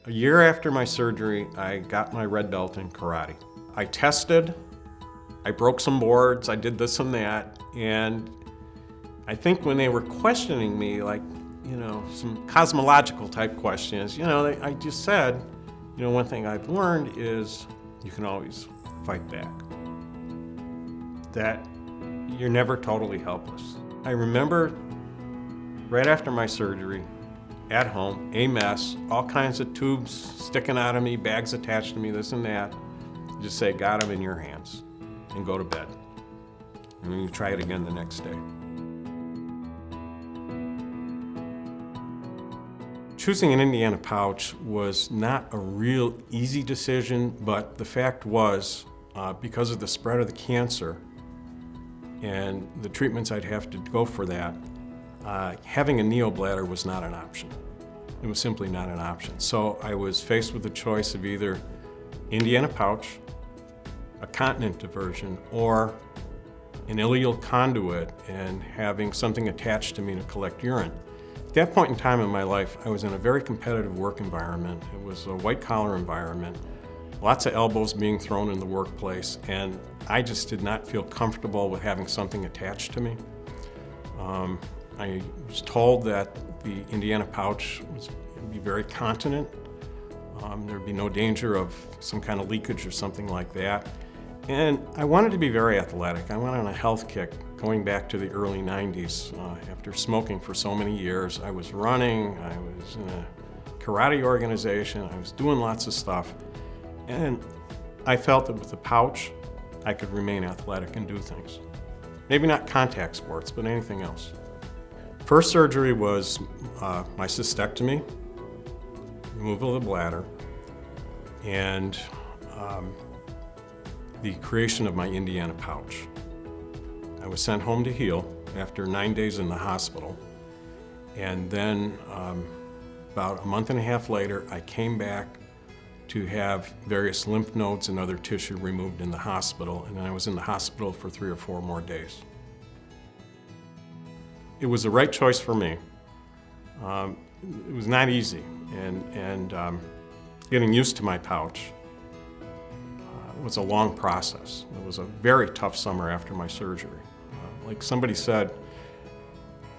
A year after my surgery, I got my red belt in karate. I tested, I broke some boards, I did this and that, and I think when they were questioning me, like, some cosmological type questions, I just said, one thing I've learned is you can always fight back. That you're never totally helpless. I remember right after my surgery, at home, a mess, all kinds of tubes sticking out of me, bags attached to me, this and that. Just say, got them in your hands, and go to bed. And then you try it again the next day. Choosing an Indiana pouch was not a real easy decision, but the fact was, because of the spread of the cancer and the treatments I'd have to go for that, having a neo-bladder was not an option. It was simply not an option. So I was faced with the choice of either Indiana pouch, a continent diversion, or an ileal conduit and having something attached to me to collect urine. At that point in time in my life, I was in a very competitive work environment. It was a white-collar environment, lots of elbows being thrown in the workplace, and I just did not feel comfortable with having something attached to me. I was told that the Indiana pouch would be very continent. There'd be no danger of some kind of leakage or something like that. And I wanted to be very athletic. I went on a health kick going back to the early 90s. After smoking for so many years, I was running, I was in a karate organization, I was doing lots of stuff. And I felt that with the pouch, I could remain athletic and do things. Maybe not contact sports, but anything else. First surgery was my cystectomy, removal of the bladder, and the creation of my Indiana pouch. I was sent home to heal after 9 days in the hospital. And then about a month and a half later, I came back to have various lymph nodes and other tissue removed in the hospital. And then I was in the hospital for 3 or 4 more days. It was the right choice for me. It was not easy, and getting used to my pouch was a long process. It was a very tough summer after my surgery. Like somebody said,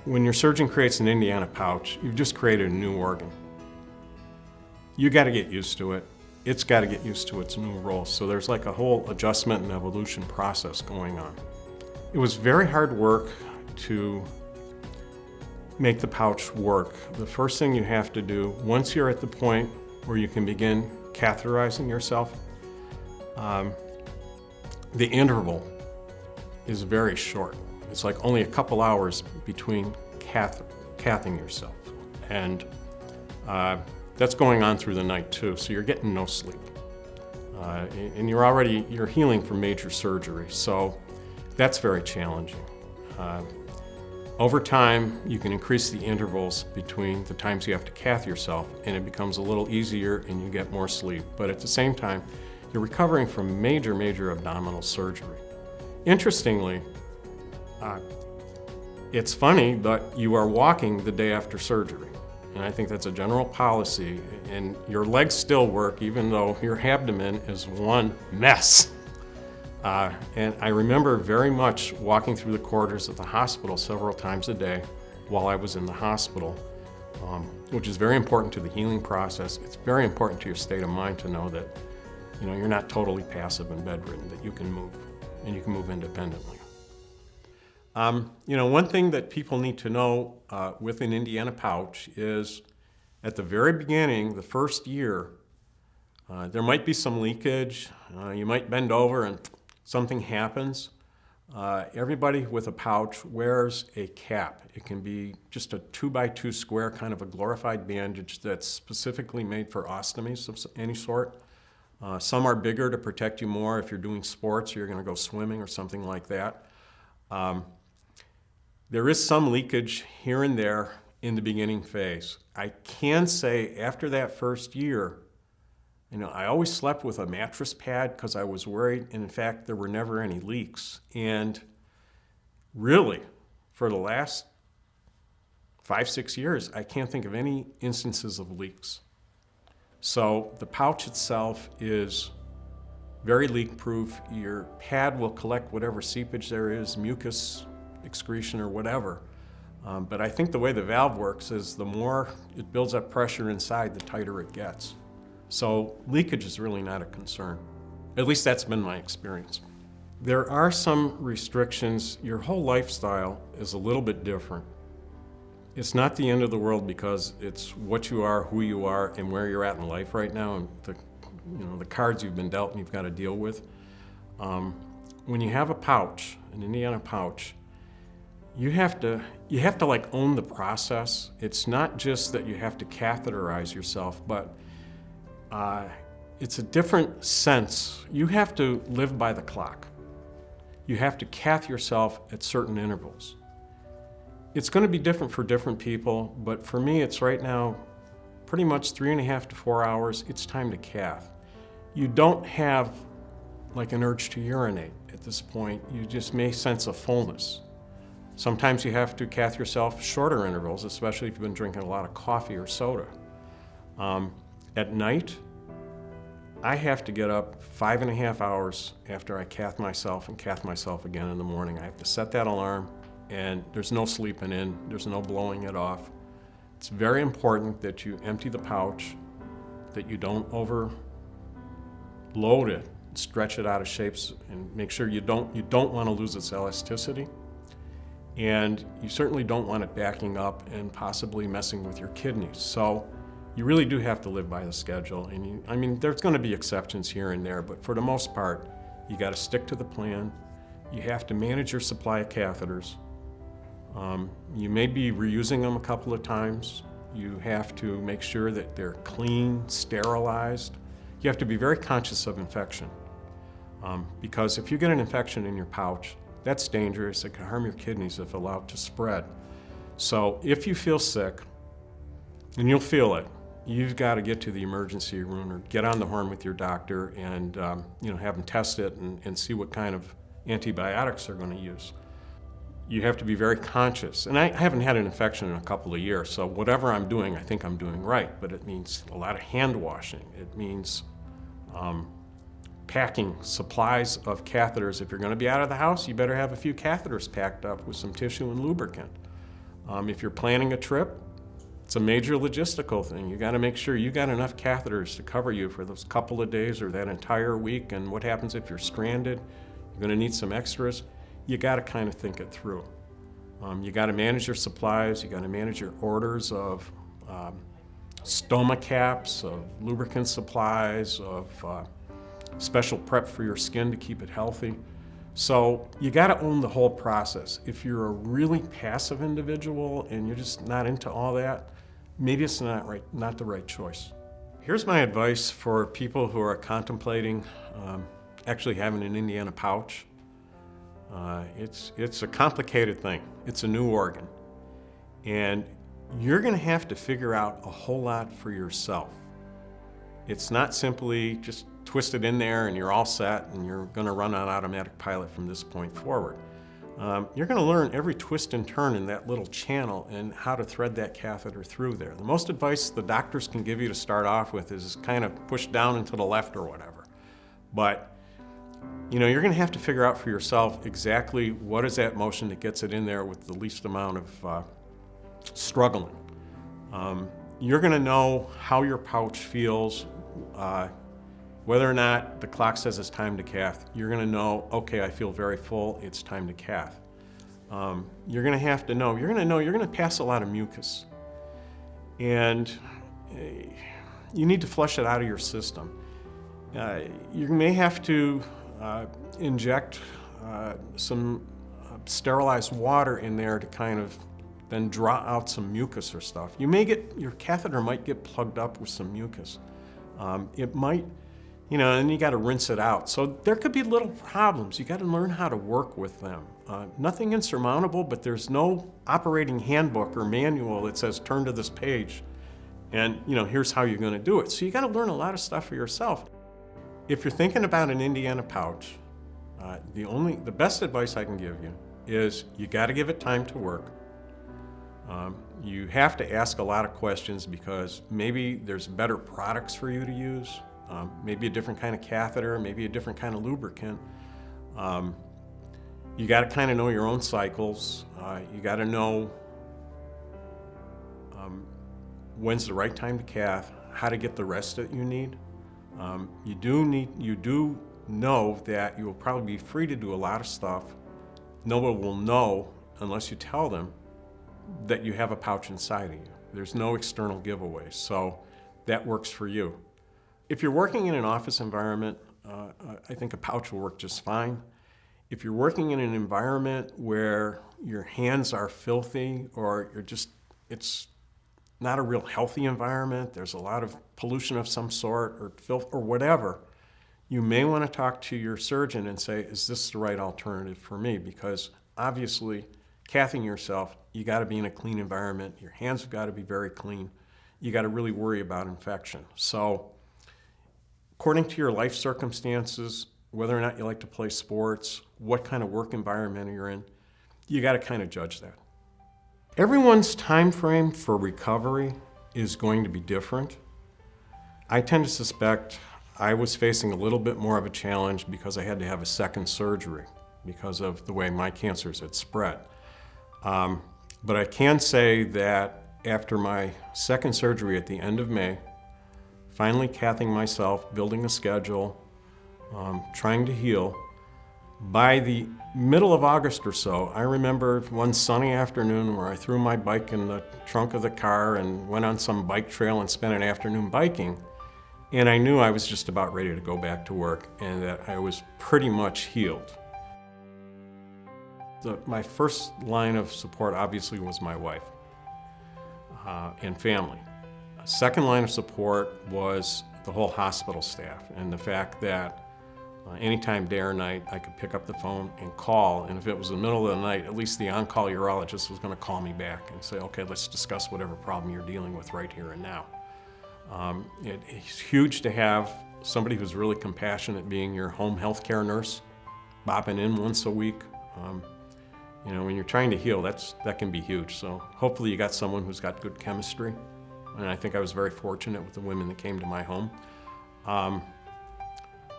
when your surgeon creates an Indiana pouch, you've just created a new organ. You got to get used to it. It's got to get used to its new role. So there's like a whole adjustment and evolution process going on. It was very hard work to make the pouch work. The first thing you have to do, once you're at the point where you can begin catheterizing yourself, the interval is very short. It's like only a couple hours between cathing yourself. And that's going on through the night too, so you're getting no sleep. And you're healing from major surgery, so that's very challenging. Over time, you can increase the intervals between the times you have to cath yourself, and it becomes a little easier and you get more sleep. But at the same time, you're recovering from major, major abdominal surgery. Interestingly, it's funny, but you are walking the day after surgery. And I think that's a general policy, and your legs still work even though your abdomen is one mess. And I remember very much walking through the corridors of the hospital several times a day while I was in the hospital, which is very important to the healing process. It's very important to your state of mind to know that you're not totally passive and bedridden, that you can move, and you can move independently. One thing that people need to know with an Indiana pouch is at the very beginning, the first year, there might be some leakage. You might bend over and something happens. Everybody with a pouch wears a cap. It can be just a 2x2 square, kind of a glorified bandage that's specifically made for ostomies of any sort. Some are bigger to protect you more if you're doing sports or you're going to go swimming or something like that. There is some leakage here and there in the beginning phase. I can say after that first year, I always slept with a mattress pad because I was worried, and in fact, there were never any leaks. And really, for the last 5-6 years, I can't think of any instances of leaks. So the pouch itself is very leak-proof. Your pad will collect whatever seepage there is, mucus, excretion, or whatever. But I think the way the valve works is the more it builds up pressure inside, the tighter it gets. So leakage is really not a concern. At least that's been my experience. There are some restrictions. Your whole lifestyle is a little bit different. It's not the end of the world because it's what you are, who you are, and where you're at in life right now, and the cards you've been dealt and you've got to deal with. When you have a pouch, an Indiana pouch, you have to like own the process. It's not just that you have to catheterize yourself, but it's a different sense. You have to live by the clock. You have to cath yourself at certain intervals. It's going to be different for different people, but for me, it's right now pretty much 3.5 to 4 hours. It's time to cath. You don't have like an urge to urinate at this point. You just may sense a fullness. Sometimes you have to cath yourself shorter intervals, especially if you've been drinking a lot of coffee or soda. At night, I have to get up 5.5 hours after I cath myself and cath myself again in the morning. I have to set that alarm, and there's no sleeping in, there's no blowing it off. It's very important that you empty the pouch, that you don't overload it, stretch it out of shapes, and make sure you don't want to lose its elasticity. And you certainly don't want it backing up and possibly messing with your kidneys. So you really do have to live by the schedule. And there's going to be exceptions here and there, but for the most part, you got to stick to the plan. You have to manage your supply of catheters. You may be reusing them a couple of times. You have to make sure that they're clean, sterilized. You have to be very conscious of infection. Because if you get an infection in your pouch, that's dangerous. It can harm your kidneys if allowed to spread. So if you feel sick, and you'll feel it, you've got to get to the emergency room or get on the horn with your doctor and have them test it and see what kind of antibiotics they're going to use. You have to be very conscious. And I haven't had an infection in a couple of years, so whatever I'm doing, I think I'm doing right. But it means a lot of hand washing. It means packing supplies of catheters. If you're going to be out of the house, you better have a few catheters packed up with some tissue and lubricant. If you're planning a trip, it's a major logistical thing. You got to make sure you got enough catheters to cover you for those couple of days or that entire week. And what happens if you're stranded? You're going to need some extras. You got to kind of think it through. You got to manage your supplies. You got to manage your orders of stoma caps, of lubricant supplies, of special prep for your skin to keep it healthy. So you got to own the whole process. If you're a really passive individual and you're just not into all that, maybe it's not the right choice. Here's my advice for people who are contemplating actually having an Indiana pouch. It's a complicated thing. It's a new organ. And you're going to have to figure out a whole lot for yourself. It's not simply just twist it in there and you're all set and you're going to run on automatic pilot from this point forward. You're going to learn every twist and turn in that little channel and how to thread that catheter through there. The most advice the doctors can give you to start off with is kind of push down and to the left or whatever. But you're going to have to figure out for yourself exactly what is that motion that gets it in there with the least amount of struggling. You're going to know how your pouch feels, whether or not the clock says it's time to cath. You're going to know, okay, I feel very full, it's time to cath. You're going to have to know, you're going to pass a lot of mucus. And you need to flush it out of your system. You may have to inject some sterilized water in there to kind of then draw out some mucus or stuff. Your catheter might get plugged up with some mucus. It might, and you got to rinse it out. So there could be little problems. You got to learn how to work with them. Nothing insurmountable, but there's no operating handbook or manual that says turn to this page and here's how you're going to do it. So you got to learn a lot of stuff for yourself. If you're thinking about an Indiana pouch, the best advice I can give you is you got to give it time to work. You have to ask a lot of questions because maybe there's better products for you to use, maybe a different kind of catheter, maybe a different kind of lubricant. You got to kind of know your own cycles. You got to know when's the right time to cath, how to get the rest that you need. You do know that you will probably be free to do a lot of stuff. Nobody will know unless you tell them that you have a pouch inside of you. There's no external giveaways, so that works for you. If you're working in an office environment, I think a pouch will work just fine. If you're working in an environment where your hands are filthy or it's not a real healthy environment, there's a lot of pollution of some sort or filth or whatever, you may want to talk to your surgeon and say, is this the right alternative for me? Because obviously, cathing yourself, you got to be in a clean environment. Your hands have got to be very clean. You got to really worry about infection. So, according to your life circumstances, whether or not you like to play sports, what kind of work environment you're in, you got to kind of judge that. Everyone's time frame for recovery is going to be different. I tend to suspect I was facing a little bit more of a challenge because I had to have a second surgery because of the way my cancers had spread. But I can say that after my second surgery at the end of May, finally cathing myself, building a schedule, trying to heal, by the middle of August or so, I remember one sunny afternoon where I threw my bike in the trunk of the car and went on some bike trail and spent an afternoon biking. And I knew I was just about ready to go back to work and that I was pretty much healed. My first line of support obviously was my wife and family. Second line of support was the whole hospital staff and the fact that anytime, day or night, I could pick up the phone and call, and if it was the middle of the night, at least the on-call urologist was going to call me back and say, okay, let's discuss whatever problem you're dealing with right here and now. It's huge to have somebody who's really compassionate being your home health care nurse, bopping in once a week. When you're trying to heal, that can be huge. So hopefully you got someone who's got good chemistry. And I think I was very fortunate with the women that came to my home.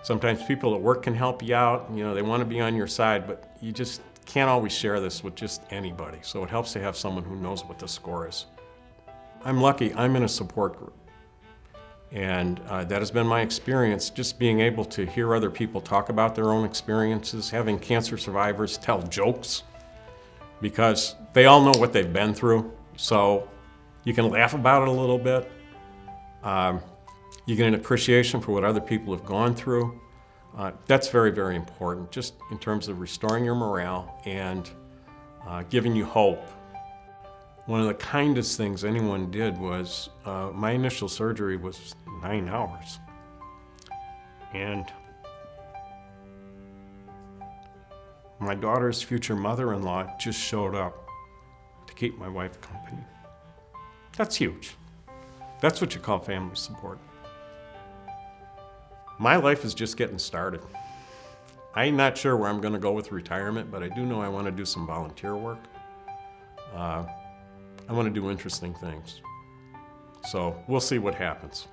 Sometimes people at work can help you out. They want to be on your side, but you just can't always share this with just anybody. So it helps to have someone who knows what the score is. I'm lucky, I'm in a support group. And that has been my experience, just being able to hear other people talk about their own experiences, having cancer survivors tell jokes, because they all know what they've been through. So you can laugh about it a little bit. You get an appreciation for what other people have gone through. That's very, very important, just in terms of restoring your morale and giving you hope. One of the kindest things anyone did was, my initial surgery was 9 hours. And my daughter's future mother-in-law just showed up to keep my wife company. That's huge. That's what you call family support. My life is just getting started. I'm not sure where I'm going to go with retirement, but I do know I want to do some volunteer work. I want to do interesting things. So we'll see what happens.